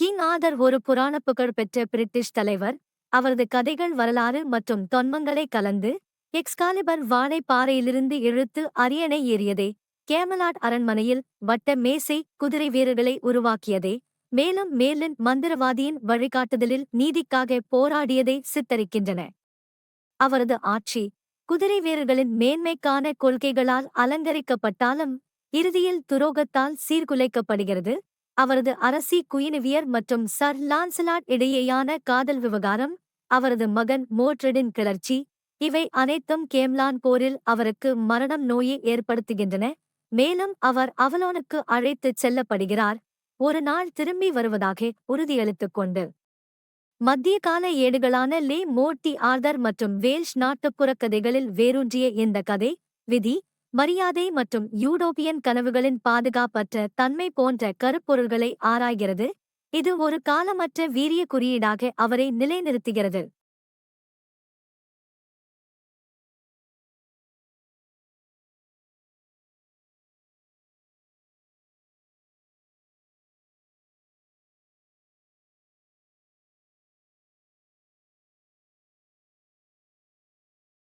King author ஒரு புராண புகழ்பெற்ற பிரிட்டிஷ் தலைவர். அவரது கதைகள் வரலாறு மற்றும் தொன்மங்களை கலந்து, எக்ஸ்காலிபர் வாளை பாறையிலிருந்து இழுத்து அரியணை ஏறியதே, கேமலாட் அரண்மனையில் வட்ட மேசை குதிரை வீரர்களை உருவாக்கியதே, மேலும் மேர்லின் மந்திரவாதியின் வழிகாட்டுதலில் நீதிக்காக போராடியதை சித்தரிக்கின்றன. அவரது ஆட்சி குதிரை வீரர்களின் மேன்மைக்கான கொள்கைகளால் அலங்கரிக்கப்பட்டாலும் இறுதியில் துரோகத்தால் சீர்குலைக்கப்படுகிறது. அவரது அரசி குயினிவியர் மற்றும் சர் லான்சலாட் இடையேயான காதல் விவகாரம், அவரது மகன் மோட்ரெடின் கிளர்ச்சி, இவை அனைத்தும் கேம்லான் போரில் அவருக்கு மரணம் நோயை ஏற்படுத்துகின்றன. மேலும் அவர் அவலோனுக்கு அழைத்துச் செல்லப்படுகிறார், ஒரு நாள் திரும்பி வருவதாக உறுதியளித்துக் கொண்டு. மத்திய கால ஏடுகளான லே மோர்ட் ஆர்தர் மற்றும் வேல்ஷ் நாட்டுப்புறக் கதைகளில் வேரூன்றிய இந்த கதை, விதி, மரியாதை மற்றும் யூடோப்பியன் கனவுகளின் பாதுகாப்பற்ற தன்மை போன்ற கருப்பொருள்களை ஆராய்கிறது. இது ஒரு காலமற்ற வீரிய குறியீடாக அவரை நிலைநிறுத்துகிறது.